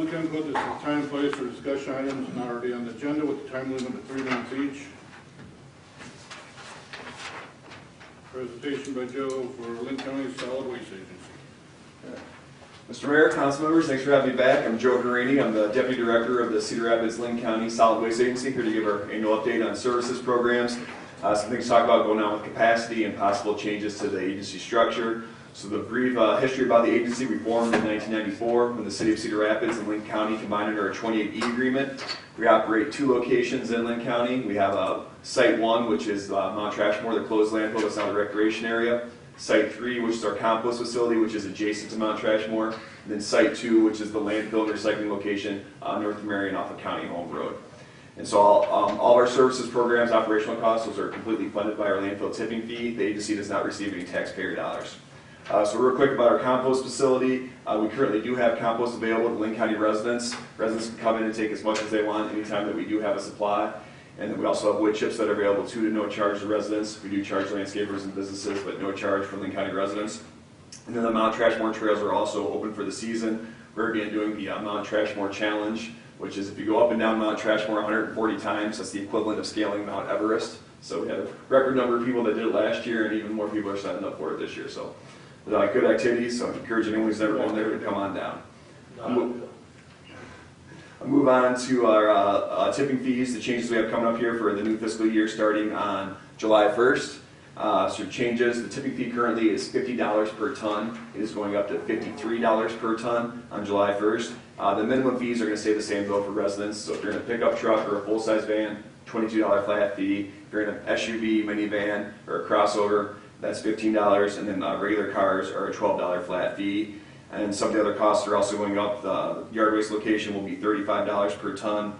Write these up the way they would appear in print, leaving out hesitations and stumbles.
Lincoln, put this in time and place for discussion items not already on the agenda with the time limit of 3 minutes each. Presentation by Joe for Linn County Solid Waste Agency. Mr. Mayor, council members, thanks for having me back. I'm Joe Horaney. I'm the Deputy Director of the Cedar Rapids Linn County Solid Waste Agency, here to give our annual update on services programs. Some things to talk about going on with capacity and possible changes to the agency structure. So the brief history about the agency: we formed in 1994 when the City of Cedar Rapids and Linn County combined under a 28E agreement. We operate 2 locations in Linn County. We have Site 1, which is Mount Trashmore, the closed landfill that's now the recreation area. Site 3, which is our compost facility, which is adjacent to Mount Trashmore. And then Site 2, which is the landfill and recycling location north of Marion off of County Home Road. And so all of our services programs, operational costs, those are completely funded by our landfill tipping fee. The agency does not receive any taxpayer dollars. So real quick about our compost facility. We currently do have compost available to Linn County residents. Residents can come in and take as much as they want anytime that we do have a supply. And then we also have wood chips that are available too, to no charge to residents. We do charge landscapers and businesses, but no charge for Linn County residents. And then the Mount Trashmore trails are also open for the season. We're again doing the Mount Trashmore Challenge, which is if you go up and down Mount Trashmore 140 times, that's the equivalent of scaling Mount Everest. So we had a record number of people that did it last year, and even more people are signing up for it this year. So good activities, so I encourage anyone who's never been there to come on down. I'll move on to our tipping fees, the changes we have coming up here for the new fiscal year starting on July 1st. So changes, the tipping fee currently is $50 per ton. It is going up to $53 per ton on July 1st. The minimum fees are going to stay the same though for residents. So if you're in a pickup truck or a full-size van, $22 flat fee. If you're in an SUV, minivan, or a crossover, that's $15, and then regular cars are a $12 flat fee. And some of the other costs are also going up. The yard waste location will be $35 per ton,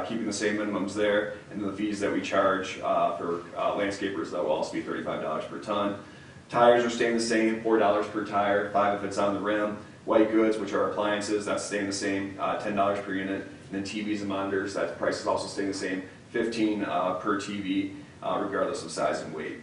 keeping the same minimums there. And then the fees that we charge for landscapers, that will also be $35 per ton. Tires are staying the same, $4 per tire, $5 if it's on the rim. White goods, which are appliances, that's staying the same, $10 per unit. And then TVs and monitors, that price is also staying the same, $15 per TV, regardless of size and weight.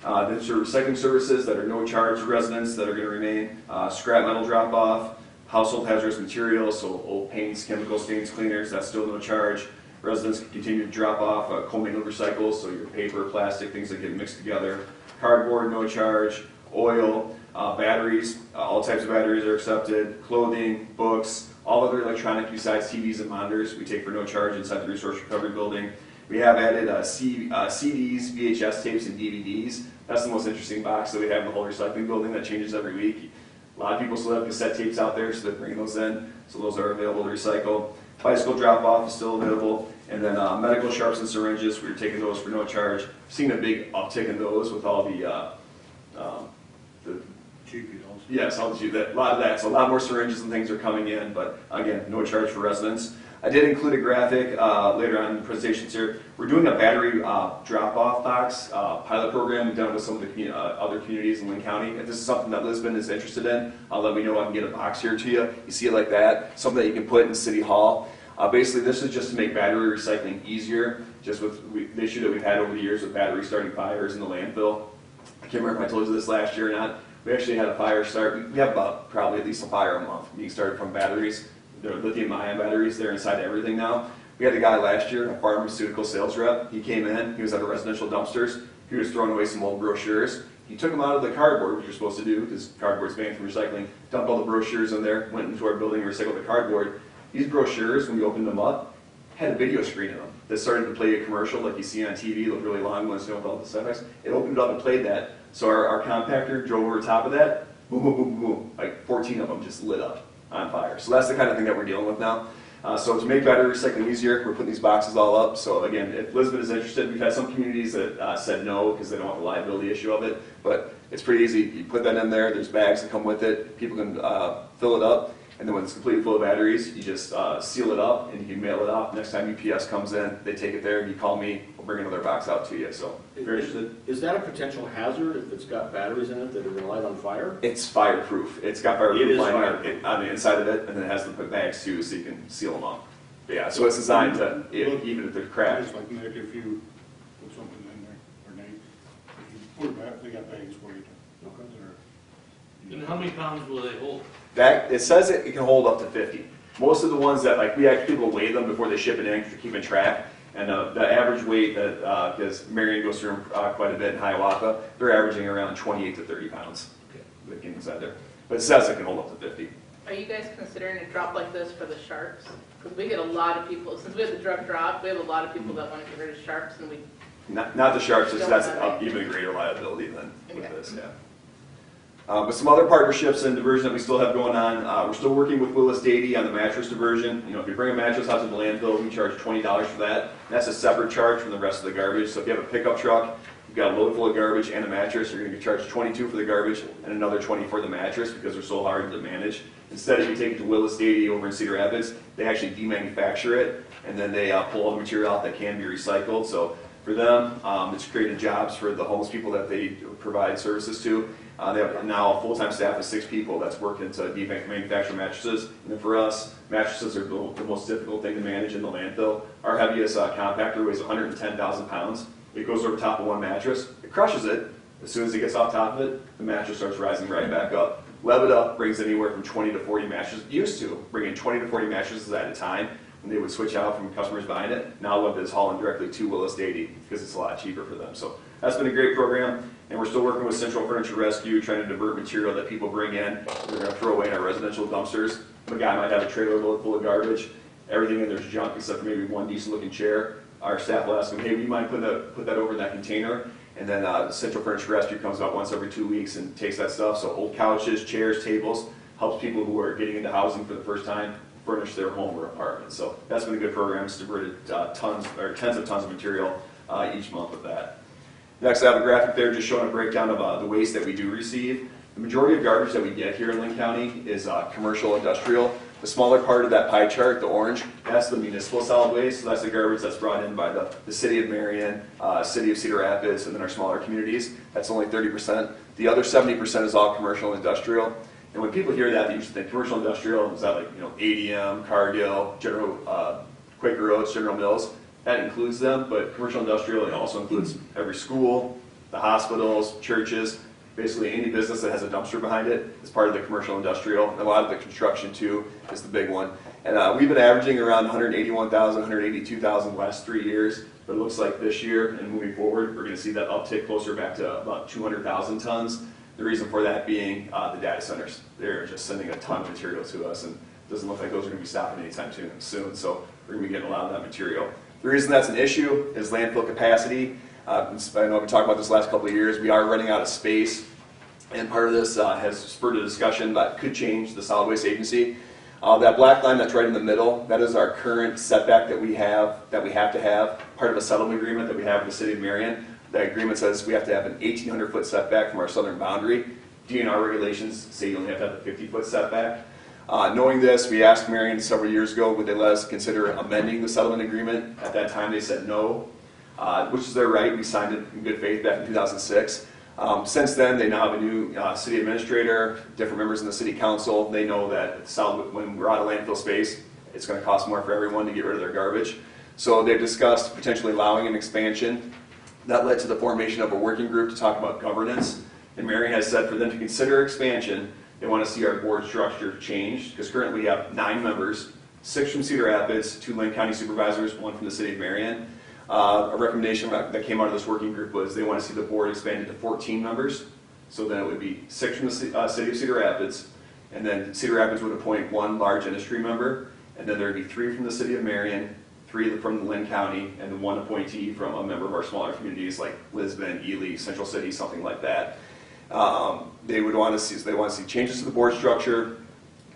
These are recycling services that are no charge to residents that are going to remain. Scrap metal drop off, household hazardous materials, so old paints, chemical stains, cleaners, that's still no charge. Residents can continue to drop off commingled recycles, so your paper, plastic, things that get mixed together. Cardboard, no charge. Oil, batteries, all types of batteries are accepted. Clothing, books, all other electronic besides TVs and monitors we take for no charge inside the resource recovery building. We have added CDs, VHS tapes, and DVDs. That's the most interesting box that we have in the whole recycling building that changes every week. A lot of people still have cassette tapes out there, so they're bringing those in. So those are available to recycle. Bicycle drop-off is still available. And then medical sharps and syringes, we're taking those for no charge. We've seen a big uptick in those with all the yes, a lot of that. So a lot more syringes and things are coming in, but again, no charge for residents. I did include a graphic later on in the presentations here. We're doing a battery drop-off box pilot program we've done with some of the other communities in Linn County. If this is something that Lisbon is interested in, let me know. I can get a box here to you. You see it like that, something that you can put in City Hall. Basically, this is just to make battery recycling easier, just with the issue that we've had over the years with battery starting fires in the landfill. I can't remember if I told you this last year or not. We actually had a fire start. We have about probably at least a fire a month being started from batteries. There are lithium-ion batteries. They're inside everything now. We had a guy last year, a pharmaceutical sales rep. He came in. He was at a residential dumpsters. He was throwing away some old brochures. He took them out of the cardboard, which you're supposed to do because cardboard's banned from recycling. Dumped all the brochures in there. Went into our building and recycled the cardboard. These brochures, when we opened them up, had a video screen in them that started to play a commercial like you see on TV, look really long, ones with all the sound effects. It opened it up and played that. So our compactor drove over the top of that. Boom, boom, boom, boom. Like 14 of them just lit up on fire. So that's the kind of thing that we're dealing with now. So to make battery recycling easier, we're putting these boxes all up. So again, if Lisbon is interested, we've had some communities that said no because they don't want the liability issue of it. But it's pretty easy. You put that in there. There's bags that come with it. People can fill it up. And then when it's completely full of batteries, you just seal it up and you can mail it off. Next time UPS comes in, they take it there and you call me, we'll bring another box out to you. So if you're interested. Is that a potential hazard if it's got batteries in it that are going to light on fire? It's fireproof. It's got fireproof lining on the inside of it, and then it has the bags too, so you can seal them up. But yeah, so it's designed to, even if they're cracked. Just like Nick, if you put something in there, or Nate, if you put it back, they got bags for you. And how many pounds will they hold? That it says it can hold up to 50. Most of the ones that, like, we actually people weigh them before they ship it in, keeping track. And the average weight that, because Marion goes through quite a bit in Hiawatha, they're averaging around 28 to 30 pounds. Okay. Inside there. But it says it can hold up to 50. Are you guys considering a drop like this for the sharks? Because we get a lot of people, since we have the drug drop, we have a lot of people that want to get rid of sharks, and we. Not the sharks, just that's even greater liability than with this, yeah. But some other partnerships and diversion that we still have going on. We're still working with Willis Dady on the mattress diversion. You know, if you bring a mattress out to the landfill, we charge $20 for that. That's a separate charge from the rest of the garbage. So if you have a pickup truck, you've got a load full of garbage and a mattress, you're going to get charged $22 for the garbage and another $20 for the mattress because they're so hard to manage. Instead, if you take it to Willis Dady over in Cedar Rapids, they actually demanufacture it and then they pull all the material out that can be recycled. So for them, it's created jobs for the homeless people that they provide services to. They have now a full-time staff of 6 people that's working to manufacture mattresses. And then for us, mattresses are the most difficult thing to manage in the landfill. Our heaviest compactor weighs 110,000 pounds. It goes over top of one mattress. It crushes it. As soon as it gets off top of it, the mattress starts rising right back up. Lev It Up brings anywhere from 20 to 40 mattresses. It used to bring in 20 to 40 mattresses at a time when they would switch out from customers buying it. Now Lev is hauling directly to Willis Dady because it's a lot cheaper for them. So that's been a great program. And we're still working with Central Furniture Rescue, trying to divert material that people bring in. We're going to throw away in our residential dumpsters. A guy might have a trailer load full of garbage. Everything in there's junk except for maybe one decent looking chair. Our staff will ask them, hey, would you mind put that over in that container? And then Central Furniture Rescue comes out once every 2 weeks and takes that stuff. So old couches, chairs, tables, helps people who are getting into housing for the first time furnish their home or apartment. So that's been a good program. It's diverted tens of tons of material each month with that. Next, I have a graphic there just showing a breakdown of the waste that we do receive. The majority of garbage that we get here in Linn County is commercial industrial. The smaller part of that pie chart, the orange, that's the municipal solid waste. So that's the garbage that's brought in by the city of Marion, city of Cedar Rapids, and then our smaller communities. That's only 30%. The other 70% is all commercial industrial. And when people hear that, they usually think commercial industrial, is that like, you know, ADM, Cargill, General, Quaker Oats, General Mills. That includes them, but commercial industrial, it also includes every school, the hospitals, churches, basically any business that has a dumpster behind it is part of the commercial industrial. And a lot of the construction too is the big one. And we've been averaging around 181,000, 182,000 the last 3 years, but it looks like this year and moving forward, we're going to see that uptick closer back to about 200,000 tons. The reason for that being the data centers. They're just sending a ton of material to us, and it doesn't look like those are going to be stopping anytime soon. So we're going to be getting a lot of that material. The reason that's an issue is landfill capacity. I know we talked about this last couple of years. We are running out of space, and part of this has spurred a discussion that could change the solid waste agency. That black line that's right in the middle, that is our current setback that we have to have, part of a settlement agreement that we have with the city of Marion. That agreement says we have to have an 1,800-foot setback from our southern boundary. DNR regulations say you only have to have a 50-foot setback. Knowing this, we asked Marion several years ago, would they let us consider amending the settlement agreement? At that time, they said no, which is their right. We signed it in good faith back in 2006. Since then, they now have a new city administrator, different members in the city council. They know that when we're out of landfill space, it's going to cost more for everyone to get rid of their garbage. So they've discussed potentially allowing an expansion. That led to the formation of a working group to talk about governance. And Marion has said for them to consider expansion, they want to see our board structure changed, because currently we have 9 members, 6 from Cedar Rapids, 2 Linn County supervisors, 1 from the city of Marion. A recommendation that came out of this working group was they want to see the board expanded to 14 members. So then it would be 6 from the city of Cedar Rapids, and then Cedar Rapids would appoint 1 large industry member, and then there would be 3 from the city of Marion, 3 from Linn County, and then 1 appointee from a member of our smaller communities like Lisbon, Ely, Central City, something like that. They want to see changes to the board structure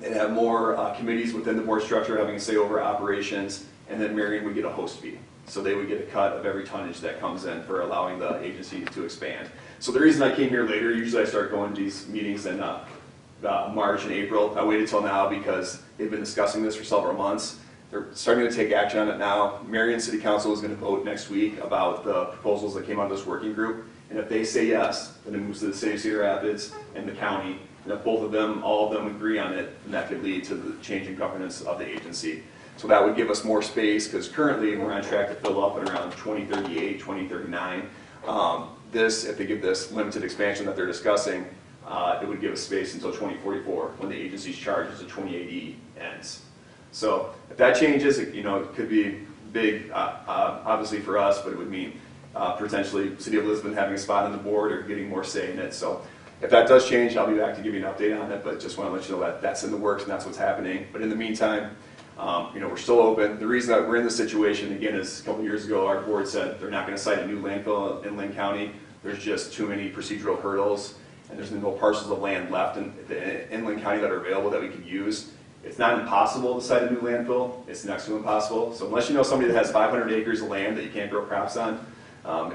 and have more committees within the board structure having a say over operations, and then Marion would get a host fee. So they would get a cut of every tonnage that comes in for allowing the agency to expand. So the reason I came here later, usually I start going to these meetings in March and April. I waited till now because they've been discussing this for several months. They're starting to take action on it now. Marion City Council is going to vote next week about the proposals that came out of this working group. And if they say yes, then it moves to the city of Cedar Rapids and the county. And if both of them, all of them agree on it, then that could lead to the change in governance of the agency. So that would give us more space, because currently we're on track to fill up at around 2038, 2039. If they give this limited expansion that they're discussing, it would give us space until 2044 when the agency's charge as a 28E ends. So if that changes, it could be big, obviously for us, but it would mean potentially City of Lisbon having a spot on the board or getting more say in it. So if that does change, I'll be back to give you an update on it, but just want to let you know that that's in the works and that's what's happening. But in the meantime, we're still open. The reason that we're in this situation, again, is a couple years ago, our board said they're not going to site a new landfill in Linn County. There's just too many procedural hurdles, and there's no parcels of land left in Linn County that are available that we could use. It's not impossible to site a new landfill. It's next to impossible. So unless you know somebody that has 500 acres of land that you can't grow crops on,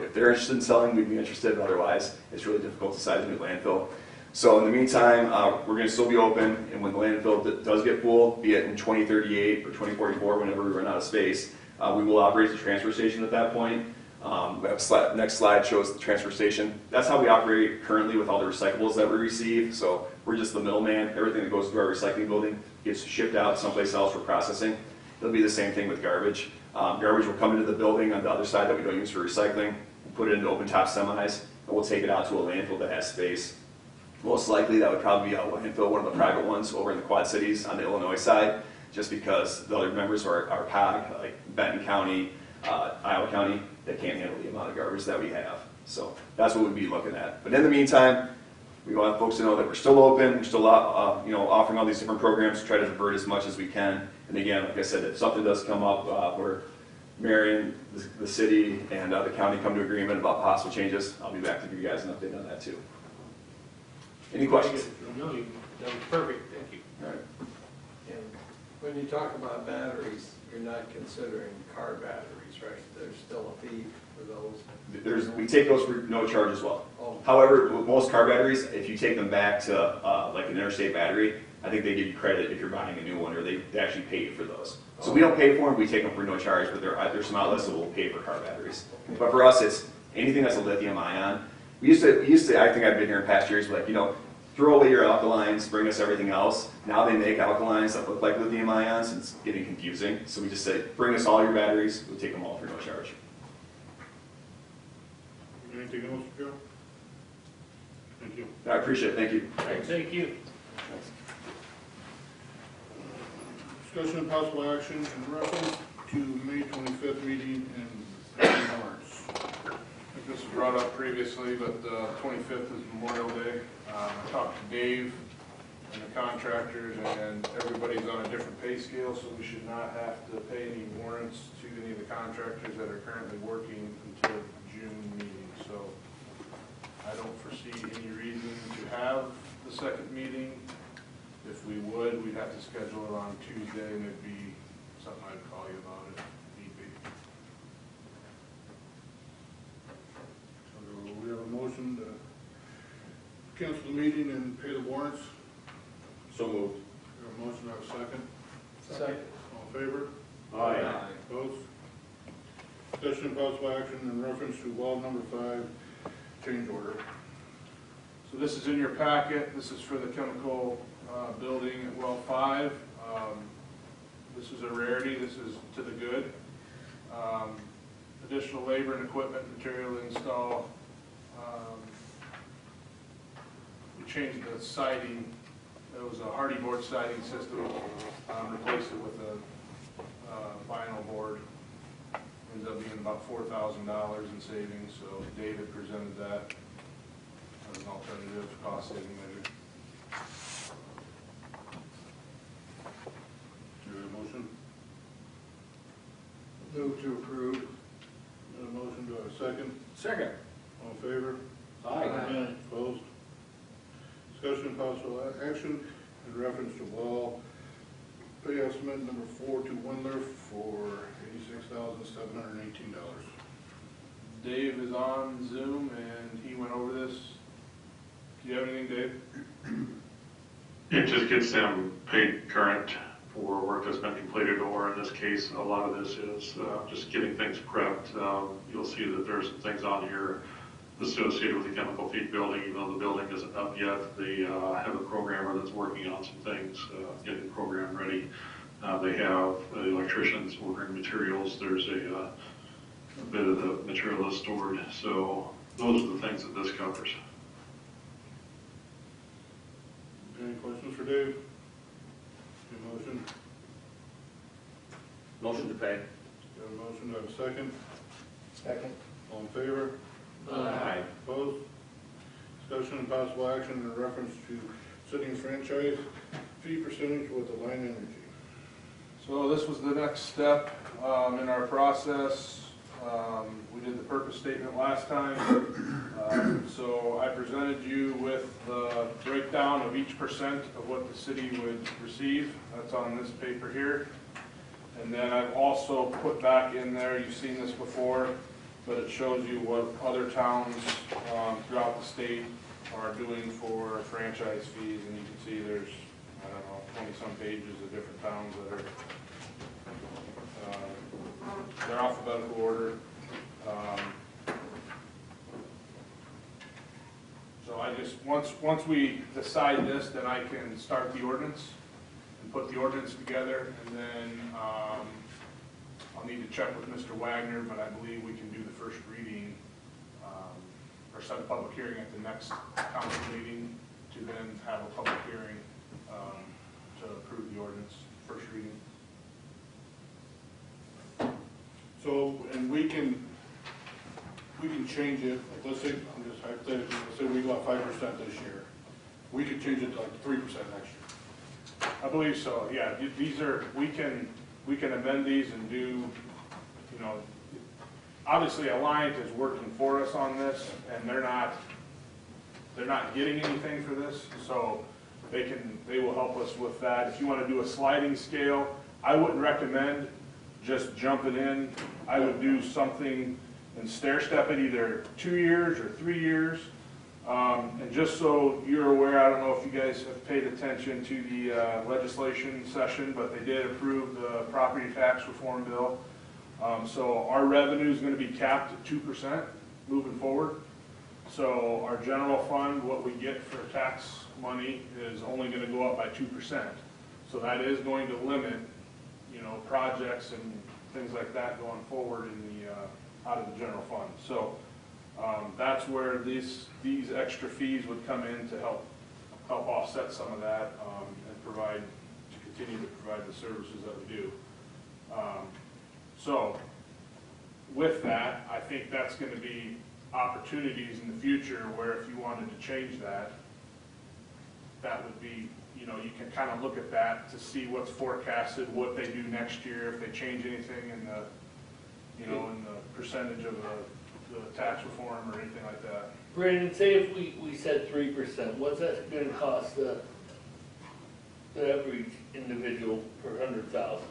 if they're interested in selling, we'd be interested. Otherwise, it's really difficult to site a new landfill. So in the meantime, we're going to still be open, and when the landfill does get full, be it in 2038 or 2044, whenever we run out of space, we will operate as a transfer station at that point. We have next slide shows the transfer station. That's how we operate currently with all the recyclables that we receive. So we're just the middleman. Everything that goes through our recycling building gets shipped out someplace else for processing. It'll be the same thing with garbage. Garbage will come into the building on the other side that we don't use for recycling. We'll put it into open top semis, and we'll take it out to a landfill that has space. Most likely that would probably be a landfill, one of the private ones over in the Quad Cities on the Illinois side, just because the other members are POG, like Benton County, Iowa County, that can't handle the amount of garbage that we have. So that's what we'd be looking at. But in the meantime, we want folks to know that we're still open. We're still offering all these different programs to try to divert as much as we can. And again, like I said, if something does come up where Marion, the city, and the county come to agreement about possible changes, I'll be back to give you guys an update on that too. Any questions? No, that was perfect, thank you. All right. And when you talk about batteries, you're not considering car batteries, right? There's still a fee for those. We take those for no charge as well. Oh. However, with most car batteries, if you take them back to like an interstate battery, I think they give you credit if you're buying a new one, or they actually pay you for those. So we don't pay for them, we take them for no charge, but there's some outlets that will pay for car batteries. But for us, it's anything that's a lithium ion. We used to, I think I've been here in past years, like, throw away your alkalines, bring us everything else. Now they make alkalines that look like lithium ions, and it's getting confusing. So we just say, bring us all your batteries, we'll take them all for no charge. Anything else, Joe? Thank you. I appreciate it, thank you. Thank you. Discussion and possible action in reference to May 25th meeting and paying warrants. I think this was brought up previously, but the 25th is Memorial Day. I talked to Dave and the contractors, and everybody's on a different pay scale, so we should not have to pay any warrants to any of the contractors that are currently working until June meeting. So I don't foresee any reason to have the second meeting. If we would, we'd have to schedule it on Tuesday, and it'd be something I'd call you about if need be. So we have a motion to cancel the meeting and pay the warrants. So moved. We have a motion to have a second. Second. All in favor? Aye. Opposed? Discussion and possible action in reference to well number 5 change order. So this is in your packet. This is for the chemical building at well 5. This is a rarity. This is to the good. Additional labor and equipment, material to install. We changed the siding. It was a hardy board siding system. Replaced it with a vinyl board. Ends up being about $4,000 in savings. So David presented that as an alternative cost-saving measure. Do we have a motion? Move to approve. We have a motion to have a second. Second. All in favor? Aye. Opposed? Discussion and possible action in reference to well pay estimate number 4 to Windler for $86,718. Dave is on Zoom and he went over this. Do you have anything, Dave? It just gets them paid current for work that's been completed, or in this case, a lot of this is just getting things prepped. You'll see that there's some things on here associated with the chemical feed building. Even though the building isn't up yet, they have a programmer that's working on some things, getting the program ready. They have electricians ordering materials. There's a bit of the material is stored. So those are the things that this covers. Any questions for Dave? Any motion? Motion to pay. Got a motion, do I have a second? Second. All in favor? Aye. Opposed? Discussion and possible action in reference to setting franchise fee percentage with the Linn Energy. So this was the next step in our process. We did the purpose statement last time. So I presented you with the breakdown of each percent of what the city would receive. That's on this paper here. And then I've also put back in there, you've seen this before, but it shows you what other towns throughout the state are doing for franchise fees. And you can see there's, I don't know, 20-some pages of different towns that are they're alphabetical order. So I just, once we decide this, then I can start the ordinance and put the ordinance together, and then I'll need to check with Mr. Wagner, but I believe we can do the first reading or set a public hearing at the next council meeting to then have a public hearing to approve the ordinance, first reading. So, and we can change it, like, let's say, I'm just hypothetically, let's say we got 5% this year. We could change it to like 3% next year. I believe so, yeah. These are, we can amend these and do, you know, obviously Alliant is working for us on this, and they're not getting anything for this, so they will help us with that. If you want to do a sliding scale, I wouldn't recommend just jumping in. I would do something and stair step it either 2 years or 3 years. And just so you're aware, I don't know if you guys have paid attention to the legislation session, but they did approve the property tax reform bill. So our revenue is going to be capped at 2% moving forward. So our general fund, what we get for tax money is only going to go up by 2%. So that is going to limit, you know, projects and things like that going forward in the out of the general fund. So that's where these extra fees would come in to help offset some of that and continue to provide the services that we do. So with that, I think that's going to be opportunities in the future where if you wanted to change that, that would be, you know, you can kind of look at that to see what's forecasted, what they do next year, if they change anything in the, you know, in the percentage of the tax reform or anything like that. Brandon, say if we said 3%, what's that gonna cost the average individual per 100,000?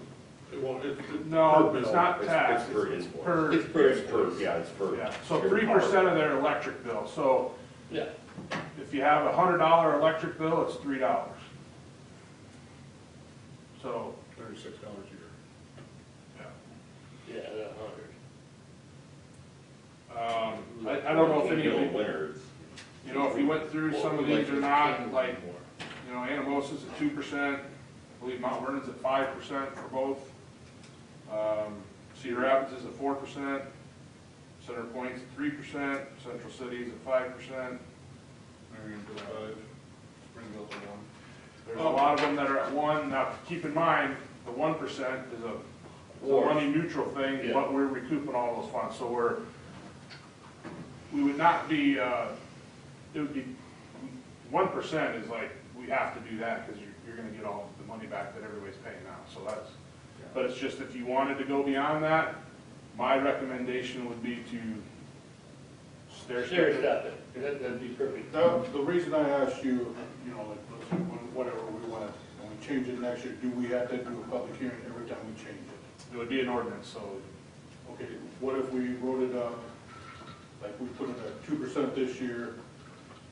No, it's not tax, It's per it's invoice. per. It's per It's per, yeah, it's per. Yeah, so 3% of their electric bill. So Yeah. if you have a $100 electric bill, it's $3. So, $36 a year. yeah. Yeah, that 100. I don't know if any of you, Winners. you know, if you went through some of these or not, like, you know, Anamosa's at 2%, I believe Mount Vernon's at 5% for both. Cedar Rapids is at 4%, Center Point's at 3%, Central City's at 5%. Marion's at 5, Springville's at 1. There's a lot of them that are at 1. Now, keep in mind, the 1% is a money neutral thing, Yeah. but we're recouping all those funds. So we would not be, it would be, 1% is like, we have to do that because you're going to get all the money back that everybody's paying now. So that's, but it's just if you wanted to go beyond that, my recommendation would be to stair step Stair it. step it, that'd be perfect. The reason I asked you, you know, like, let's say whatever we want, when we change it next year, do we have to do a public hearing every time we change it? It would be an ordinance, so Okay, what if we wrote it up, like we put it at 2% this year,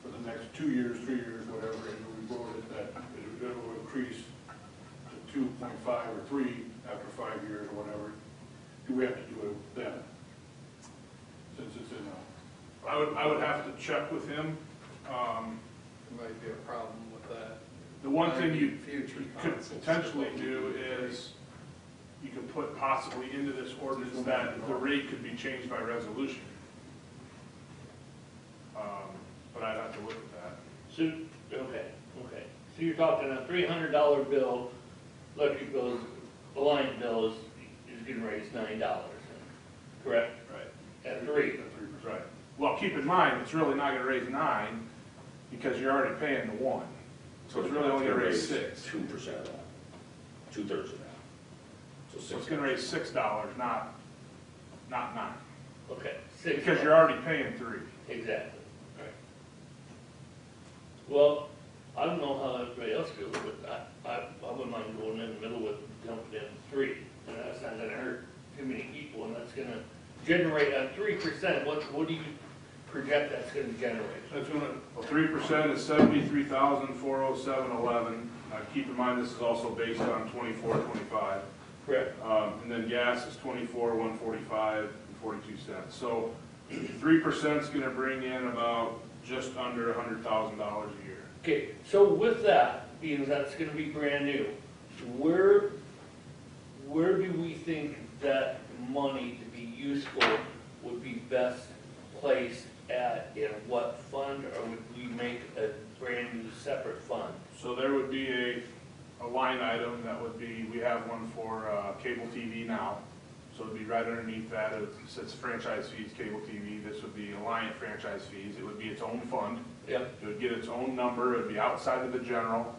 for the next 2 years, 3 years, whatever, and we wrote it that it will increase to 2.5 or 3 after 5 years or whatever, do we have to do it then? Since it's in a, I would have to check with him. There might be a problem with that. The one thing you Future could councils. potentially do is, you could put possibly into this ordinance that the rate could be changed by resolution. But I'd have to look at that. So, okay. So you're talking a $300 bill, electric bills, a line bill is can raise $9, correct? Right. At 3. Right. Well, keep in mind, it's really not gonna raise 9, because you're already paying the 1. So it's really only gonna raise 6. 2% of that, 2/3 of that. So it's gonna raise $6, not 9. Okay, 6. Because you're already paying 3. Exactly. Right. Well, I don't know how everybody else feels, but I wouldn't mind going in the middle with jumping in 3. And that's not gonna hurt too many people, and that's gonna generate on 3%, what do you project that's gonna generate? That's gonna, 3% is 73,407.11. Keep in mind, this is also based on 24, 25. Correct. And then gas is 24,145.42. So 3% is gonna bring in about just under $100,000 a year. Okay, so with that, being that's gonna be brand new, where do we think that money to be useful would be best placed at, in what fund, or would we make a brand new separate fund? So there would be a line item that would be, we have one for cable TV now. So it'd be right underneath that, it says franchise fees, cable TV. This would be Alliant franchise fees. It would be its own fund. Yep. It would get its own number, it would be outside of the general.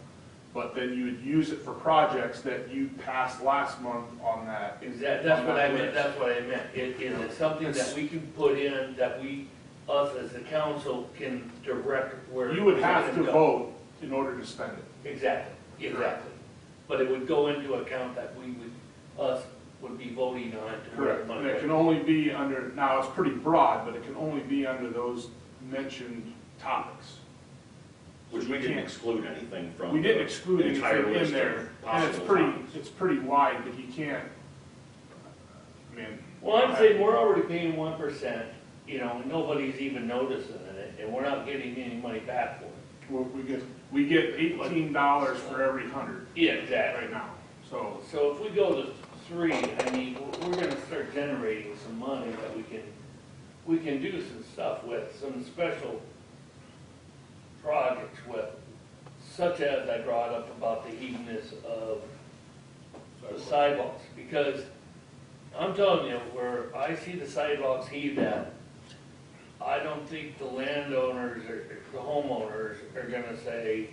But then you would use it for projects that you passed last month on that. That's on what that I meant, list. that's what I meant. Is it something that we can put in, that us as the council can direct where? You would it's have to gonna go? vote in order to spend it. Exactly. But it would go into account that us would be voting on to where the And money. it can only be under, now it's pretty broad, but it can only be under those mentioned topics. Which we didn't exclude anything from. We didn't exclude the entire anything in list of there, and it's possible pretty, topics. it's pretty wide, but you can't, I mean. Well, I'm saying we're already paying 1%, and nobody's even noticing it, and we're not getting any money back for it. Well, we get $18 for every 100 Yeah, exactly. right now, so. So if we go to 3, I mean, we're gonna start generating some money that we can do some stuff with, some special projects with, such as I brought up about the evenness of the sidewalks, because I'm telling you, where I see the sidewalks heaved at, I don't think the landowners or the homeowners are gonna say,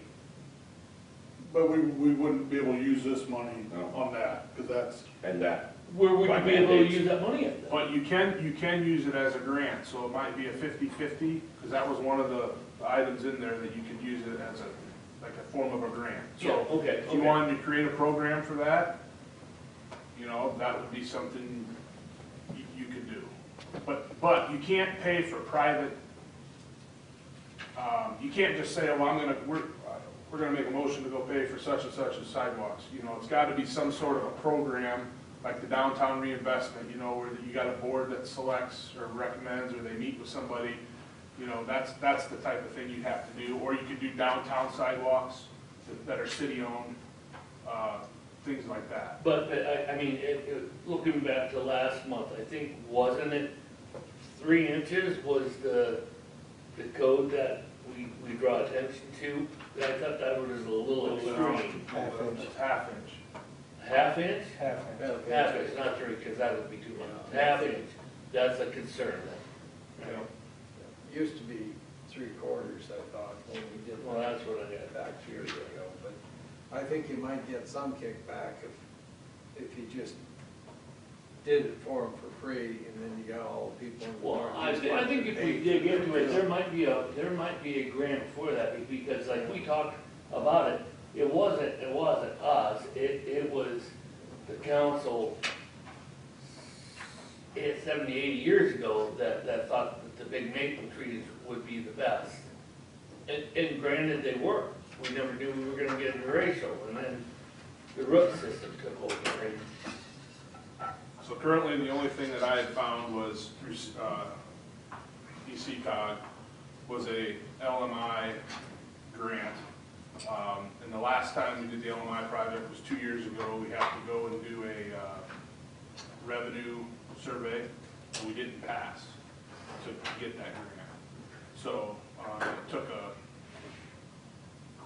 But we wouldn't be able to use this money No. on that, because that's, And that, where would By you be able to mandates. use that money at then? But you can use it as a grant, so it might be a 50-50, because that was one of the items in there that you could use it as like a form of a grant. Yeah, So okay, if you okay. wanted to create a program for that, that would be something you could do. But you can't pay for private, you can't just say, oh, we're gonna make a motion to go pay for such and such as sidewalks. It's gotta be some sort of a program, like the downtown reinvestment, where you got a board that selects or recommends, or they meet with somebody. That's the type of thing you'd have to do. Or you could do downtown sidewalks that are city-owned, things like that. But, I mean, looking back to last month, I think, wasn't it 3 inches was the code that we draw attention to? I thought that was a little extreme. It's half inch. Half inch? Half Half inch, not 3, because that would be too much. Half inch, that's a concern then. Used to be 3/4, I thought, when we did. Well, that's what I got. Back years ago, but I think you might get some kickback if you just did it for them for free, and then you got all the people in the Well, market. I think if we dig into it, there might be a grant for that, because like we talked about it, it wasn't us, it was the council 70, 80 years ago that thought that the big maple trees would be the best. And granted, they were. We never knew we were gonna get a ratio, and then the root system took over, right? So currently, the only thing that I had found was through ECCOG was a LMI grant. And the last time we did the LMI project was 2 years ago. We had to go and do a revenue survey, and we didn't pass to get that grant. So it took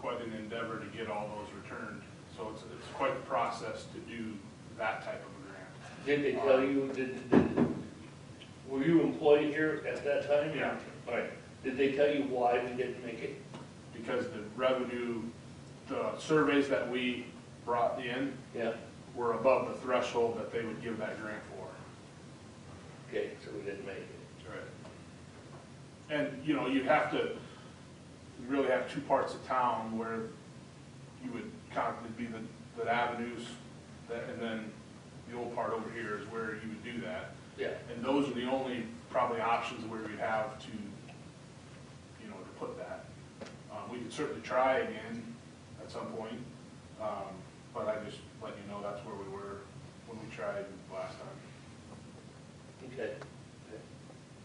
quite an endeavor to get all those returned. So it's quite a process to do that type of a grant. Did they tell you, were you employed here at that time? Yeah. All right, did they tell you why we didn't make it? Because the revenue, the surveys that we brought in Yeah, were above the threshold that they would give that grant for. okay, so we didn't make it. Right. And, you know, you'd have to, you really have two parts of town where you would be the avenues, and then the old part over here is where you would do that. Yeah, And those are the only probably options where we'd have to, you know, to put that. We could certainly try again at some point, but I just let you know that's where we were when we tried last time. okay.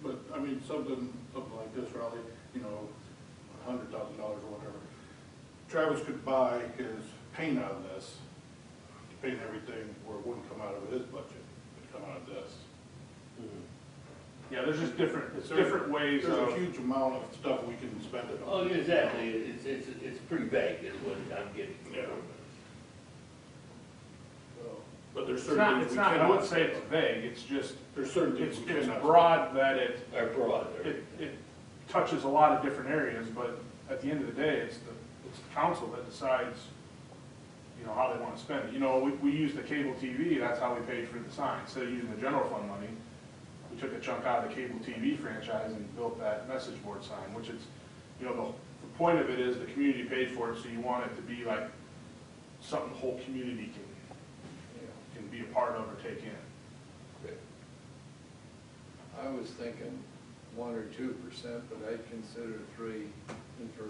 But, I mean, something like this, Raleigh, you know, $100,000 or whatever. Travis could buy his paint out of this, paint everything where it wouldn't come out of his budget, it'd come out of this. Yeah, there's just different ways There's of. a huge amount of stuff we can spend it Oh, on. exactly, it's pretty vague is what I'm getting. Yeah. But there's It's certain not, things it's we not, I cannot. wouldn't say it's vague, it's just, There's certain things it's we cannot. broad that it Or broad, or, it touches a lot of different areas, but at the end of the day, it's the council that decides, you know, how they want to spend it. You know, we use the cable TV, that's how we paid for the sign. Instead of using the general fund money, we took a chunk out of the cable TV franchise and built that message board sign, which is, you know, the point of it is the community paid for it, so you want it to be like something the whole community can be a part of or take in. I was thinking 1 or 2%, but I'd consider 3. And for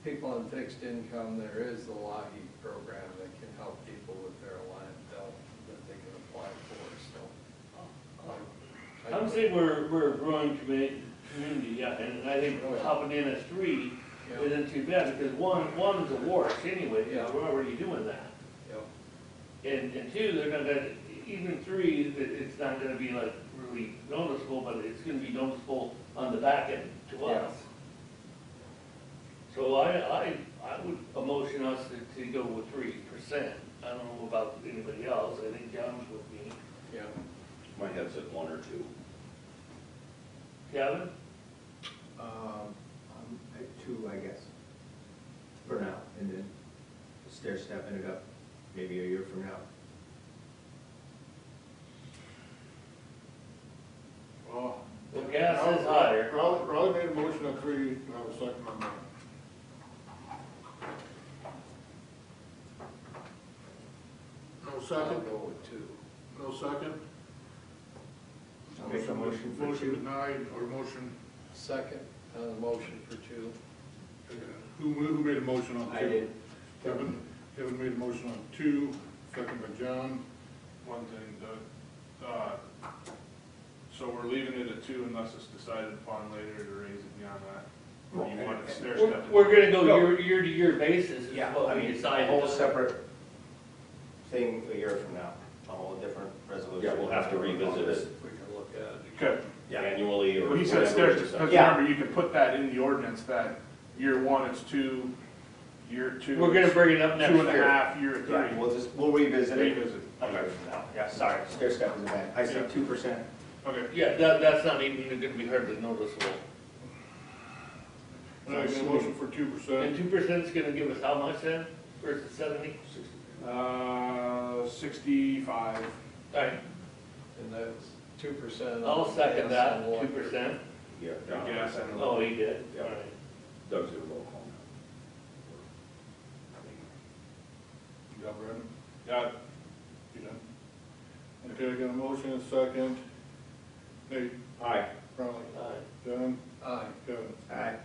people on fixed income, there is the LAHI program that can help people with their landfill that they can apply for, so. I'm saying we're a growing community, yeah, and I think hopping in at 3 Yeah. isn't too bad, because one is a wash anyway, Yeah. we're already doing that. Yeah. And 2, they're not gonna, even 3, it's not gonna be like really noticeable, but it's gonna be noticeable on the back end to us. So I would motion us to go with 3%. I don't know about anybody else, I think John's with me. Yeah. My head's at 1 or 2. Kevin? I'm at 2, I guess, for now, and then stair stepping it up maybe a year from now. Well, Well, gas is higher. Raleigh made a motion at 3, and I was second on that. No I'll second? go with 2. No second? I'll make a motion for Motion 2. denied, or motion, Second on the motion for 2. who made a motion on 2? I did. Kevin made a motion on 2, second by John. One thing, so we're leaving it at 2 unless it's decided upon later to raise it beyond that? Or you want it stair step? We're gonna go year to year basis is Yeah, what I we mean, a decided. whole separate thing a year from now, a whole different resolution. Yeah, we'll have to revisit it We can look at it. Okay. annually or. Well, he said whatever. stairs, because Yeah. remember, you can put that in the ordinance that year 1 is 2, year 2. We're gonna bring it up next 2.5, year. year 3. Yeah, we'll revisit it Revisit. a year from now. Yeah, sorry, stair step is a bad. I said 2%. Okay. Yeah, that's not even gonna be hardly noticeable. I made a motion for 2%. And 2%'s gonna give us how much then versus 70? 65. All right, And that's 2%. I'll second that, 2%. Yeah, Gas and Oh, he did, Yeah. all right. Doug's a roll call You got Brandon? Yeah, You done? Okay, I got a motion, and a second. Nate? now. Aye. Raleigh? All right. John? Aye. Kevin? Aye.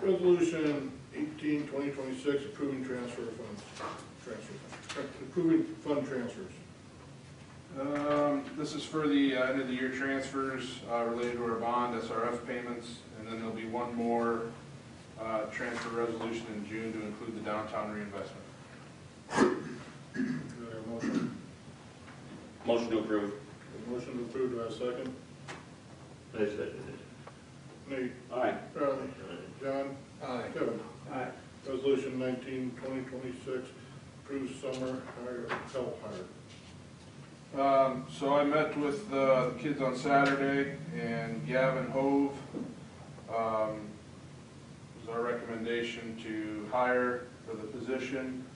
Resolution 18/2026, approving approving fund transfers. This is for the end of the year transfers related to our bond, SRF payments, and then there'll be one more transfer resolution in June to include the downtown reinvestment. Do I have a motion? Motion to approve. Motion to approve, do I have a second? I seconded it. Nate? Aye. Raleigh? John? Aye. Kevin? Aye. Resolution 19/2026, Approve summer hire, help hire. So I met with the kids on Saturday, and Gavin Hove was our recommendation to hire for the position.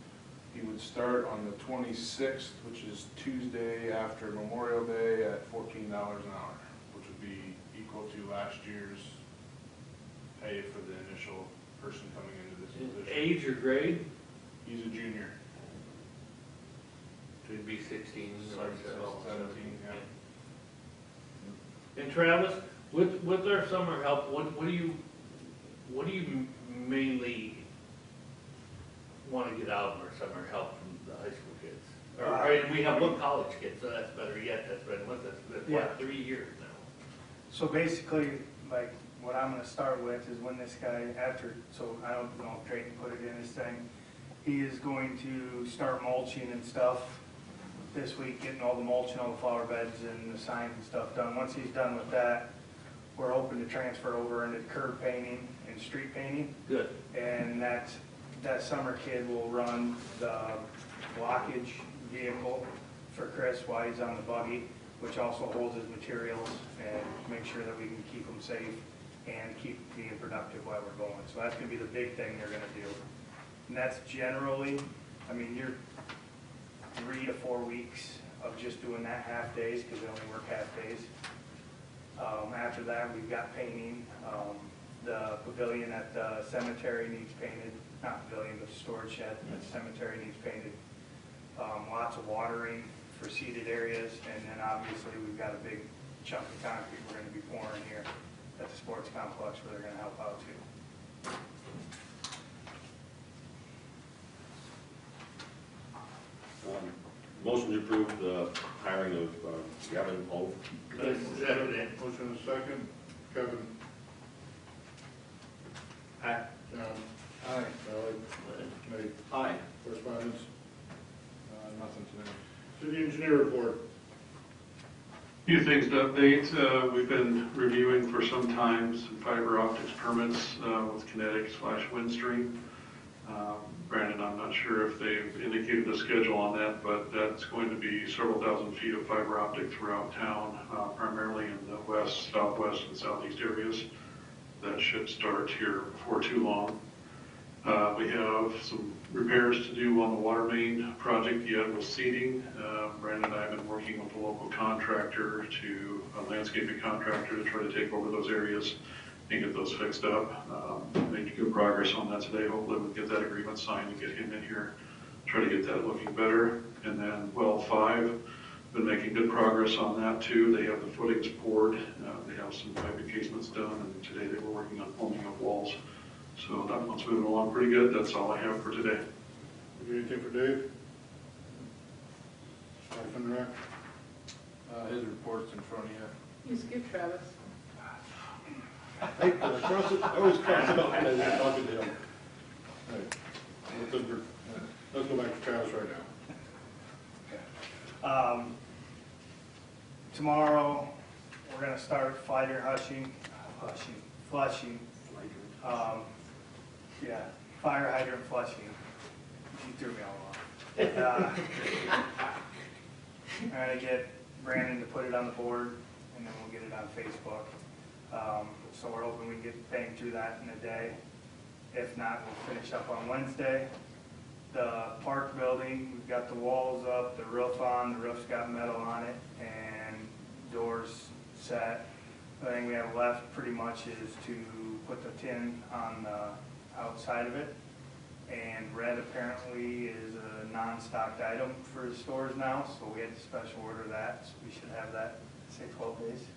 He would start on the 26th, which is Tuesday after Memorial Day, at $14 an hour, which would be equal to last year's pay for the initial person coming into this position. Age or grade? He's a junior. Should be 16 or 17, yeah. And Travis, with our summer help, what do you mainly want to get out of our summer help from the high school kids? And we have one college kid, so that's better yet. That's been with us for Yeah. 3 years now. So basically, like, what I'm gonna start with is when this guy, so I don't know if Drayton put it in his thing, he is going to start mulching and stuff this week, getting all the mulching, all the flower beds and the signs and stuff done. Once he's done with that, we're hoping to transfer over into curb painting and street painting. Good. And that summer kid will run the blockage vehicle for Chris while he's on the buggy, which also holds his materials and make sure that we can keep them safe and keep being productive while we're going. So that's gonna be the big thing they're gonna do. And that's generally, I mean, you're 3 to 4 weeks of just doing that half days, because they only work half days. After that, we've got painting. The pavilion at the cemetery needs painted. Not pavilion, but storage shed at the cemetery needs painted. Lots of watering for seated areas, and then obviously we've got a big chunk of concrete we're gonna be pouring here at the sports complex where they're gonna help out too. Motion to approve the hiring of Gavin Hove. Motion and second. Kevin. Aye. John. Aye. Sally. Nate. Aye. Correspondence. Nothing today. City engineer report. Few things to update. We've been reviewing for some time some fiber optics permits with Kinetic/Windstream. Brandon, I'm not sure if they've indicated a schedule on that, but that's going to be several thousand feet of fiber optic throughout town, primarily in the west, southwest, and southeast areas. That should start here before too long. We have some repairs to do on the water main project yet with seeding. Brandon and I have been working with a local contractor, a landscaping contractor, to try to take over those areas and get those fixed up. Made good progress on that today. Hopefully we'll get that agreement signed and get him in here, try to get that looking better. And then well 5, been making good progress on that too. They have the footings poured. They have some pipe encasements done, and today they were working on foaming up walls. So that one's moving along pretty good. That's all I have for today. Anything for Dave? Park and Rec? His report's in front of you. You skip Travis. I always cross it out when I was talking to him. All right. Let's go back to Travis right now. Tomorrow, we're gonna start flushing. Yeah, fire hydrant flushing. You threw me all off. I'm gonna get Brandon to put it on the board, and then we'll get it on Facebook. So we're hoping we can get banged through that in a day. If not, we'll finish up on Wednesday. The park building, we've got the walls up, the roof on, the roof's got metal on it, and doors set. The thing we have left pretty much is to put the tin on the outside of it. And red apparently is a non-stocked item for the stores now, so we had to special order that. So we should have that, say 12 days,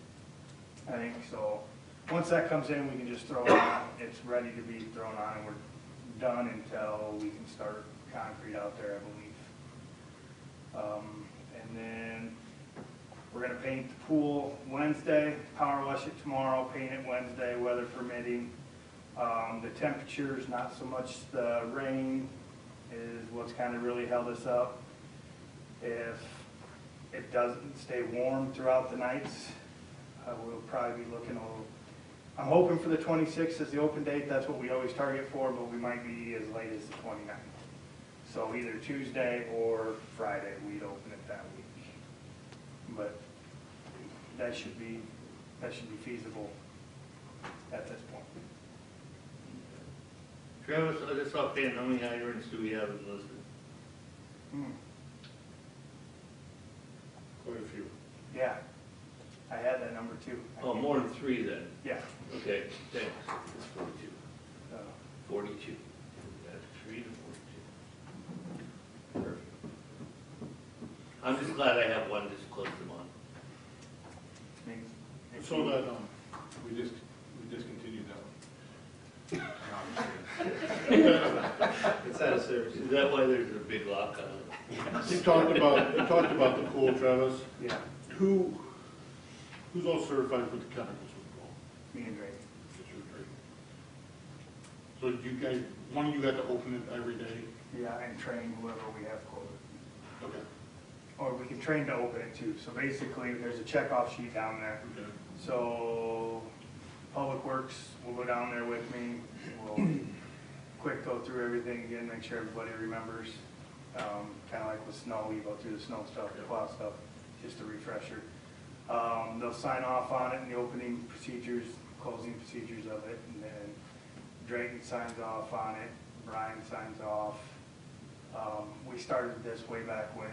I think. So once that comes in, we can just throw it on. It's ready to be thrown on, and we're done until we can start concrete out there, I believe. And then we're gonna paint the pool Wednesday, power wash it tomorrow, paint it Wednesday, weather permitting. The temperatures, not so much the rain, is what's kind of really held us up. If it doesn't stay warm throughout the nights, we'll probably be looking I'm hoping for the 26th as the open date. That's what we always target for, but we might be as late as the 29th. So either Tuesday or Friday, we'd open it that week. But that should be feasible at this point. Travis, I just saw Payne, how many hydrants do we have in Lisbon? Quite a few. Yeah, I had that number too. Oh, more than 3 then? Yeah. Okay, thanks. It's 42. Uh, 42. That's 3 to 42. Perfect. I'm just glad I have one just close to mine. So that, we discontinued that one. It's out of service. Is that why there's a big lock on it? You talked about the pool, Travis. Yeah, Who's all certified for the chemicals with the pool? me and Drake. So you guys, one of you got to open it every day? Yeah, and train whoever we have quoted. Okay. Or we can train to open it too. So basically, there's a checkoff sheet down there. Okay. So Public Works will go down there with me. We'll quick go through everything again, make sure everybody remembers. Kind of like with snow, you go through the snow stuff, the plow stuff, just a refresher. They'll sign off on it in the opening procedures, closing procedures of it, and then Drayton signs off on it, Brian signs off. We started this way back when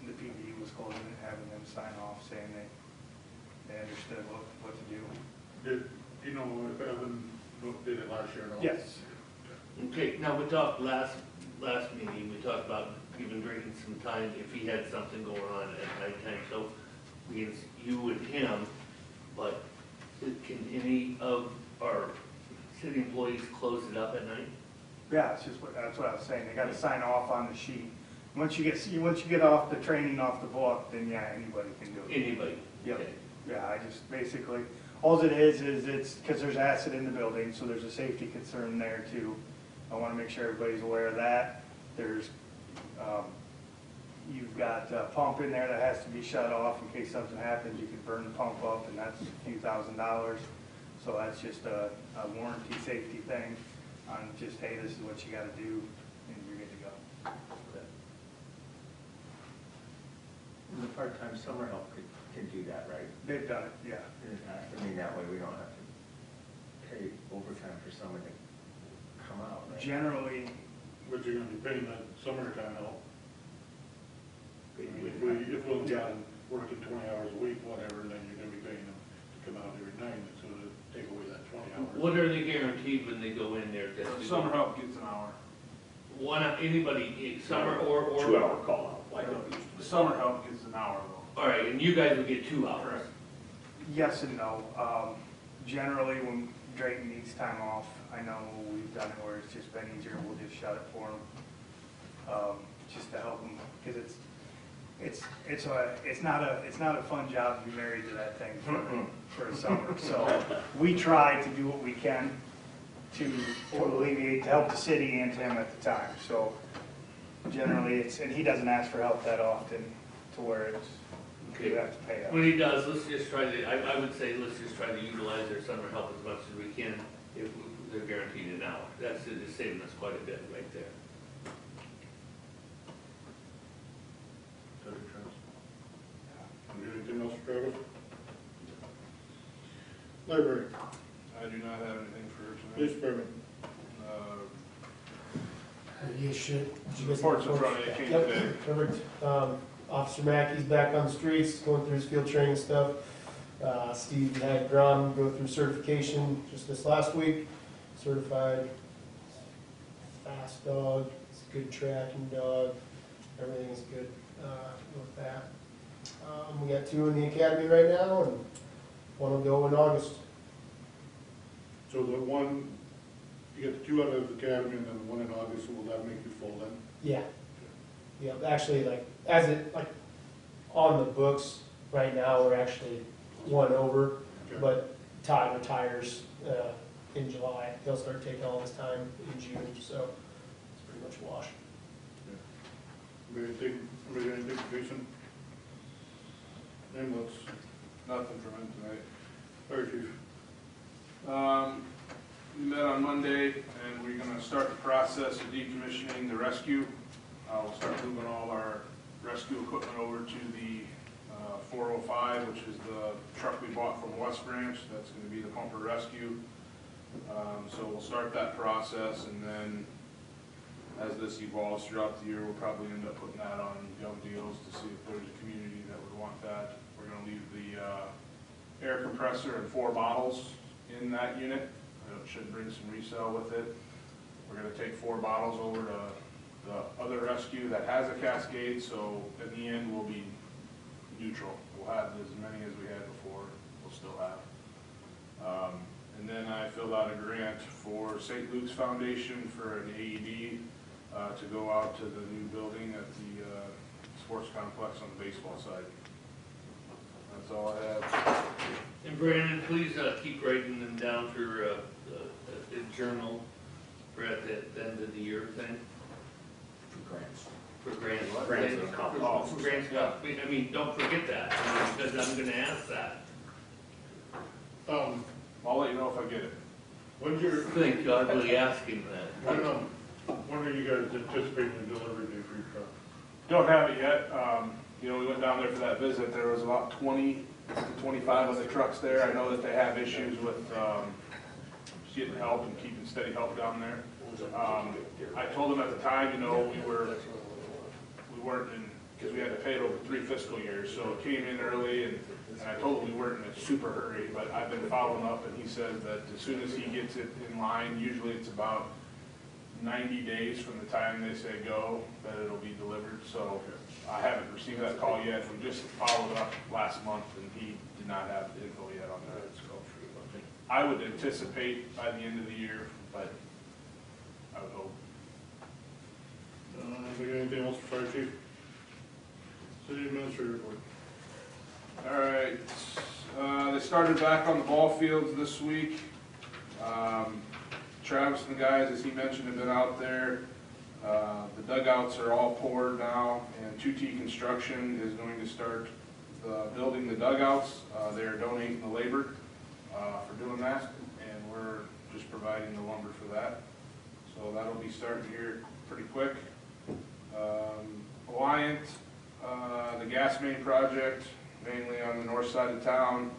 the PD was closing it, having them sign off saying they understood what to do. Did you know if Evan did it last year at all? Yes. Okay, now we talked last meeting, we talked about giving Drayton some time if he had something going on at nighttime, so it's you and him, but can any of our city employees close it up at night? Yeah, that's what I was saying. They got to sign off on the sheet. Once you get off the training off the book, then yeah, anybody can do it. Anybody? Yep. Okay. Yeah, I just basically, all it is it's because there's acid in the building, so there's a safety concern there too. I want to make sure everybody's aware of that. There's, you've got a pump in there that has to be shut off in case something happens. You could burn the pump up, and that's a few $1,000s. So that's just a warranty safety thing on just, hey, this is what you got to do, and you're good to go. And the part-time summer help can do that, right? They've done it, yeah. I mean, that way we don't have to pay overtime for someone to come out, right? Generally, But you're gonna be paying that summertime help. If we've got them working 20 hours a week, whatever, then you're gonna be paying them to come out every night, and so to take away that 20 hours. What are they guaranteed when they go in there? Summer help gets an hour. Anybody, summer or? 2-hour call out. The summer help gets an hour though. All right, and you guys will get 2 hours? Correct. yes and no. Generally, when Drayton needs time off, I know we've done it where it's just been easier, we'll just shut it for him, just to help him, because it's not a fun job to be married to that thing for a summer. So we try to do what we can to alleviate, to help the city and to him at the time. So generally, and he doesn't ask for help that often to where you have to pay up. When he does, let's just try to, I would say, let's just try to utilize their summer help as much as we can if they're guaranteed an hour. That's just saving us quite a bit right there. Anything else, Travis? Library, I do not have anything for tonight. police department. You should. Reports in front of you, came Yep, today. perfect. Officer Mackey's back on the streets, going through his field training stuff. Steve had Grom go through certification just this last week. Certified fast dog, it's a good tracking dog, everything is good with that. We got 2 in the academy right now, and 1 will go in August. So the one, you get the 2 out of the academy and then the 1 in August, so will that make you full then? Yeah. Yeah, actually, on the books right now, we're actually 1 over, Okay. but Todd retires in July. He'll start taking all his time in June, so it's pretty much a wash. Anything, Jason? Ambulance, Nothing from him tonight. fire chief. we met on Monday, and we're gonna start the process of decommissioning the rescue. We'll start moving all our rescue equipment over to the 405, which is the truck we bought from West Branch. That's gonna be the pumper rescue. So we'll start that process, and then as this evolves throughout the year, we'll probably end up putting that on Gov Deals to see if there's a community that would want that. We're gonna leave the air compressor and 4 bottles in that unit. It should bring some resale with it. We're gonna take 4 bottles over to the other rescue that has a cascade, so in the end, we'll be neutral. We'll have as many as we had before, we'll still have. And then I filled out a grant for St. Luke's Foundation for an AED to go out to the new building at the sports complex on the baseball side. That's all I have. And Brandon, please keep writing them down for the journal for at the end of the year thing. For grants. For grants. Grants and accomplishments. For grants, I mean, don't forget that, because I'm gonna ask that. I'll let you know if I get it. When's your, Thank God, really asking that. when are you guys anticipating the delivery date for your truck? Don't have it yet. You know, we went down there for that visit. There was about 20 to 25 of the trucks there. I know that they have issues with getting help and keeping steady help down there. I told them at the time, you know, we weren't in, because we had to pay it over 3 fiscal years, so it came in early, and I told him we weren't in a super hurry, but I've been following up, and he says that as soon as he gets it in line, usually it's about 90 days from the time they say go, that it'll be delivered. So I haven't received that call yet. We just followed up last month, and he did not have the info yet on that. I would anticipate by the end of the year, but I would hope. Anything else for fire chief? City administrator report. All right, they started back on the ball fields this week. Travis and the guys, as he mentioned, have been out there. The dugouts are all poured now, and 2T Construction is going to start building the dugouts. They're donating the labor for doing that, and we're just providing the lumber for that. So that'll be starting here pretty quick. Alliant, the gas main project, mainly on the north side of town.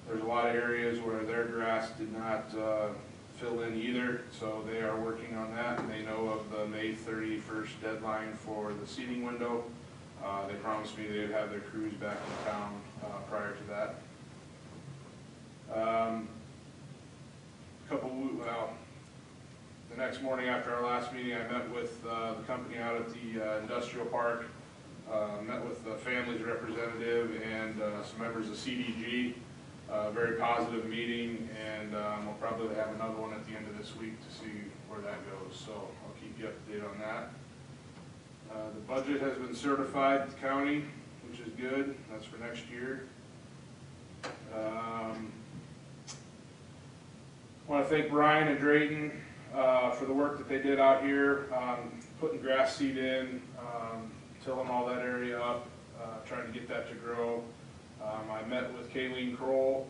There's a lot of areas where their grass did not fill in either, so they are working on that, and they know of the May 31st deadline for the seeding window. They promised me they'd have their crews back in town prior to that. The next morning after our last meeting, I met with the company out at the industrial park, met with the family's representative and some members of CDG. Very positive meeting, and we'll probably have another one at the end of this week to see where that goes. So I'll keep you up to date on that. The budget has been certified at the county, which is good. That's for next year. I want to thank Brian and Drayton for the work that they did out here, putting grass seed in, tilling all that area up, trying to get that to grow. I met with Kayleen Kroll,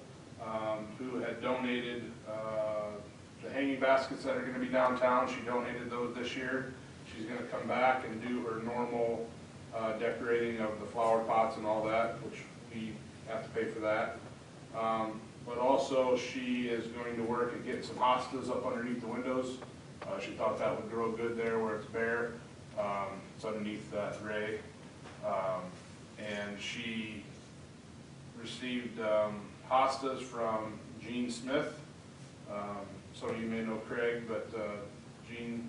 who had donated the hanging baskets that are going to be downtown. She donated those this year. She's going to come back and do her normal decorating of the flower pots and all that, which we have to pay for that. But also she is going to work at getting some hostas up underneath the windows. She thought that would grow good there where it's bare. It's underneath that ray. And she received hostas from Gene Smith. Some of you may know Craig, but Gene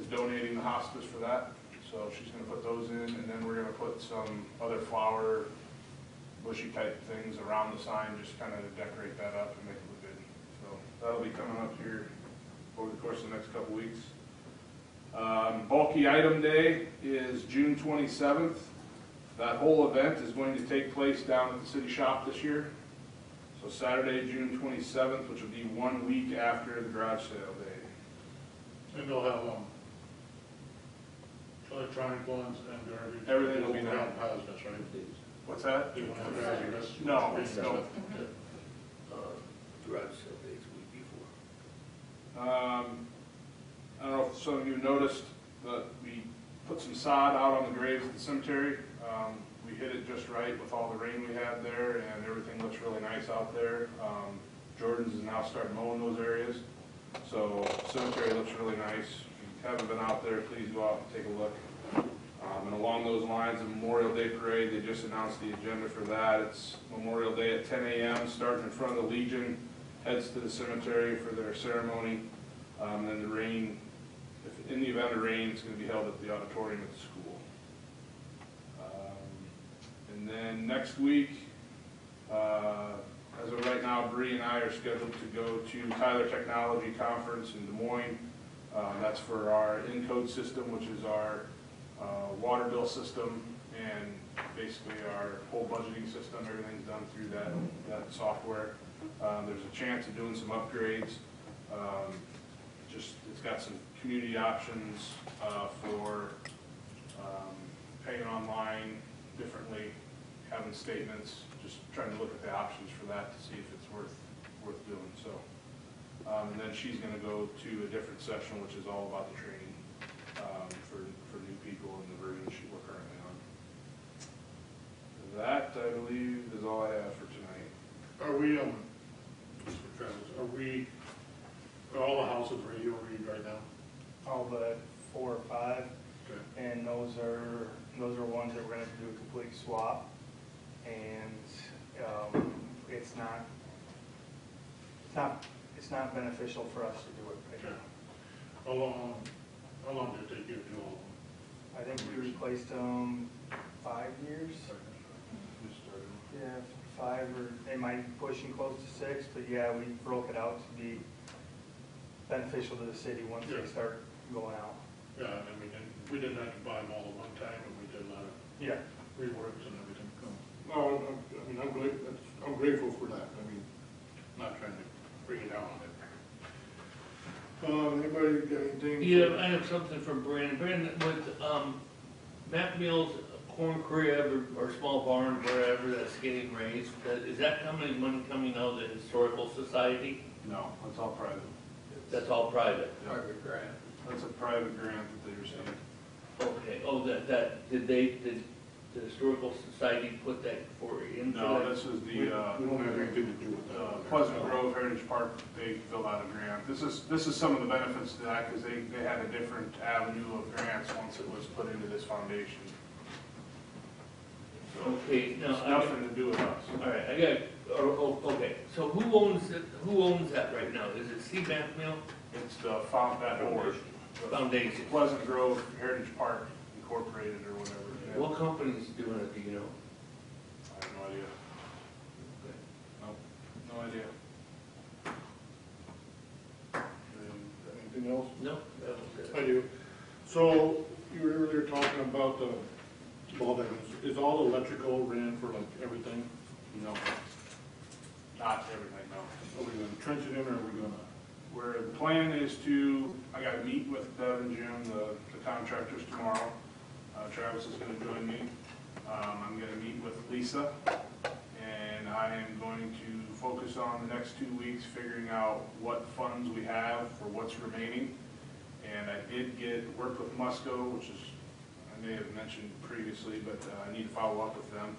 is donating the hostas for that. So she's going to put those in, and then we're going to put some other flower, bushy type things around the sign, just kind of decorate that up and make it look good. So that'll be coming up here over the course of the next couple weeks. Bulky item day is June 27th. That whole event is going to take place down at the city shop this year. So Saturday, June 27th, which will be 1 week after the garage sale day. And they'll have electronic ones and garbage. Everything will be down. down. Hazardous, right? What's that? They won't have hazardous. No, no. Garage sale days week before. I don't know if some of you noticed, but we put some sod out on the graves at the cemetery. We hit it just right with all the rain we had there, and everything looks really nice out there. Jordan's is now starting mowing those areas, so cemetery looks really nice. If you haven't been out there, please go out and take a look. And along those lines, the Memorial Day Parade, they just announced the agenda for that. It's Memorial Day at 10 a.m., starting in front of the Legion, heads to the cemetery for their ceremony. Then the rain, if in the event of rain, it's going to be held at the auditorium at the school. And then next week, as of right now, Bree and I are scheduled to go to Tyler Technology Conference in Des Moines. That's for our Encode system, which is our water bill system, and basically our whole budgeting system. Everything's done through that software. There's a chance of doing some upgrades. It's got some community options for paying online differently, having statements, just trying to look at the options for that to see if it's worth doing. So, and then she's going to go to a different session, which is all about the training for new people in the version we're currently on. That, I believe, is all I have for tonight. Are we, are all the houses radio read right now? All but 4 or 5, Okay. and those are ones that we're gonna do a complete swap, and it's not beneficial for us to do it right Okay. now. How long did it take you to do all of them? I think we replaced them 5 years. Yeah, 5, or they might be pushing close to 6, but yeah, we broke it out to be beneficial to the city once Yeah. they start going out. Yeah, I mean, and we didn't have to buy them all at one time, and we did a lot of Yeah. reworks and everything. No, I mean, I'm grateful for that. I mean, not trying to bring it down on it. Anybody got anything? Yeah, I have something from Brandon. Brandon, with Matt Mills, corn crib or small barn, wherever that's getting raised, is that money coming out of the Historical Society? No, it's all private. That's all private? Private grant. That's a private grant that they received. Okay, did the Historical Society put that in? No, this is We don't have anything to do with that. Pleasant Grove Heritage Park. They filled out a grant. This is some of the benefits to that, because they had a different avenue of grants once it was put into this foundation. Okay, It's now, nothing to do with us. all right, okay, so who owns that right now? Is it Steve Matt Mill? It's the that board. Foundation? Pleasant Grove Heritage Park Incorporated or whatever. Yeah. What company's doing it, do you know? I have no idea. Nope, no idea. Anything else? No, that was it. I do. So you were earlier talking about the ball diamonds. Is all electrical ran for like everything? No. Not everything, no. Are we gonna trench it in, or are we gonna? Where the plan is to, I gotta meet with Dev and Jim, the contractors tomorrow. Travis is gonna join me. I'm gonna meet with Lisa, and I am going to focus on the next 2 weeks figuring out what funds we have for what's remaining. And I did work with Musco, which is, I may have mentioned previously, but I need to follow up with them.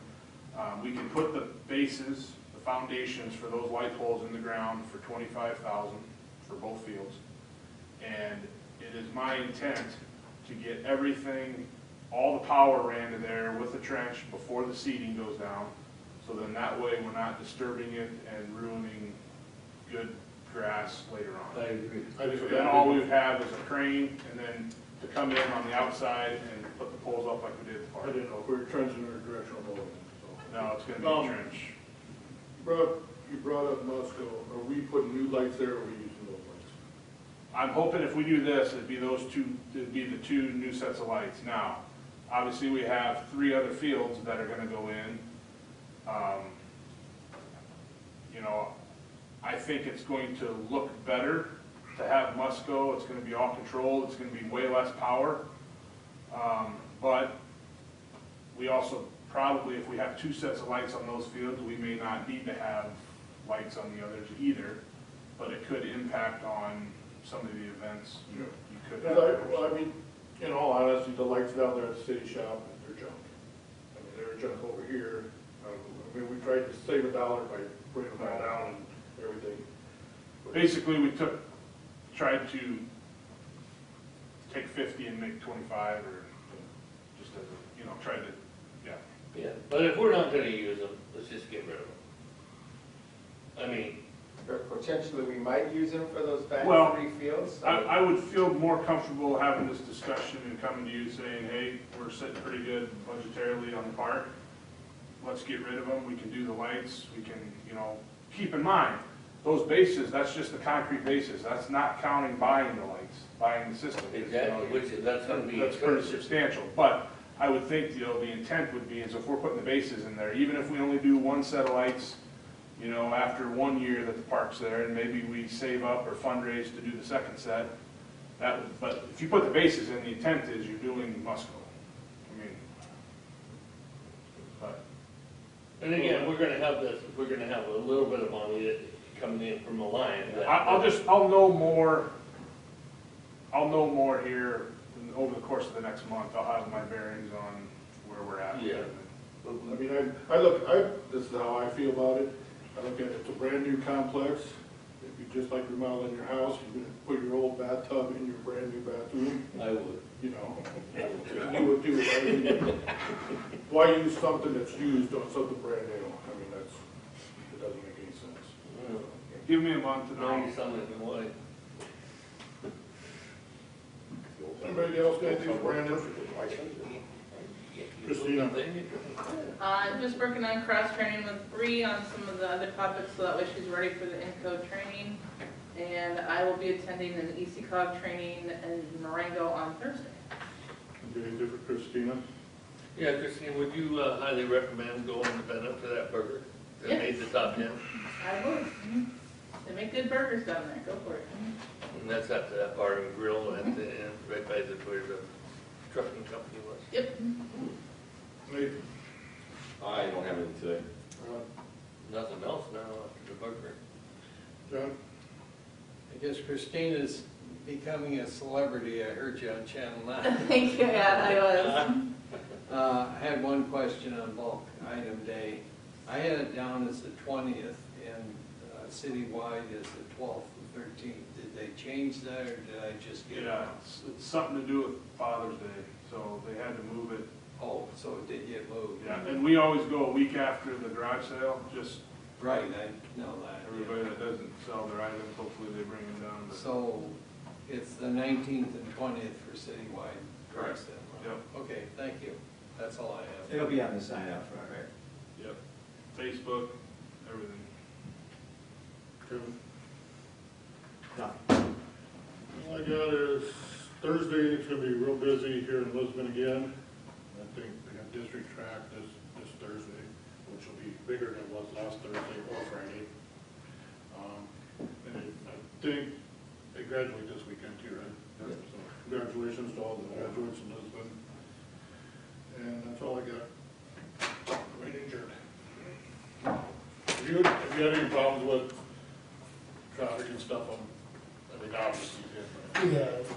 We can put the bases, the foundations for those light poles in the ground for $25,000 for both fields. And it is my intent to get everything, all the power ran to there with the trench before the seeding goes down. So then that way we're not disturbing it and ruining good grass later on. I agree. So then all we have is a crane, and then to come in on the outside and put the poles up like we did at the I park. didn't know if we were trenching or directional bowling, so. No, it's gonna be a trench. You brought up Musco. Are we putting new lights there, or are we using those lights? I'm hoping if we do this, it'd be the 2 new sets of lights. Now, obviously, we have 3 other fields that are gonna go in. You know, I think it's going to look better to have Musco. It's gonna be all controlled, it's gonna be way less power. But we also probably, if we have 2 sets of lights on those fields, we may not need to have lights on the others either, but it could impact on some of the events, you could Because have. well, I mean, in all honesty, the lights down there at the city shop, they're junk. I mean, they're junk over here. I mean, we tried to save $1 by bringing them all down and everything. Basically, we tried to take 50 and make 25, or just as a, tried to, yeah. Yeah, but if we're not gonna use them, let's just get rid of them. I mean, Potentially, we might use them for those back Well, three fields. I would feel more comfortable having this discussion and coming to you saying, hey, we're sitting pretty good budgetarily on the park. Let's get rid of them, we can do the lights, we can, keep in mind, those bases, that's just the concrete bases, that's not counting buying the lights, buying the system. exactly, that's gonna be. That's pretty substantial, but I would think, the intent would be, is if we're putting the bases in there, even if we only do one set of lights, after 1 year that the park's there, and maybe we save up or fundraise to do the second set, but if you put the bases in, the intent is you're doing Musco. I mean, but. And again, we're gonna have a little bit of money that coming in from the line. I'll know more here over the course of the next month. I'll have my bearings on where we're at. Yeah. I mean, this is how I feel about it. I look at it, it's a brand new complex. If you just like remodeling your house, you're gonna put your old bathtub in your brand new bathroom. I would. You would do it. I mean, why use something that's used on something brand new? I mean, it doesn't make any sense. Give me a month and Now you sound like a boy. Anybody else got anything brand new? Christina? I'm just working on cross-training with Bree on some of the other topics, so that way she's ready for the INCO training. And I will be attending an ECOG training in Marengo on Thursday. Anything for Christina? Yeah, Christine, would you highly recommend going to Bennett for that burger that Yes. made the top 10? I would. They make good burgers down there. Go for it. And that's at that bar and grill at the end, right by where the trucking company was. Yep. Nathan? I don't have anything today. Nothing else now after the burger. John? I guess Christina's becoming a celebrity. I heard you on Channel 9. Thank you. Yeah, I was. I had one question on bulk item day. I had it down as the 20th and citywide as the 12th and 13th. Did they change that or did I just get it? Yeah, it's something to do with Father's Day, so they had to move it. Oh, so it did get moved? Yeah, and we always go a week after the garage sale, just Right, I know that. yeah. everybody that doesn't sell their items, hopefully they bring them down. But So it's the 19th and 20th for citywide? Correct. then, Yep. right? Okay, thank you. That's all I have. It'll be on the sign out front, right? Yep, Facebook, everything. Kevin? Nothing. All I got is Thursday, it's gonna be real busy here in Lisbon again. I think they have district track this Thursday, which will be bigger than it was last Thursday or Friday. And I think they graduate this weekend too, right? So congratulations to all the graduates in Lisbon. And that's all I got. Waiting adjourned. Have you had any problems with traffic and stuff on, I mean, obviously you did, but. Yeah,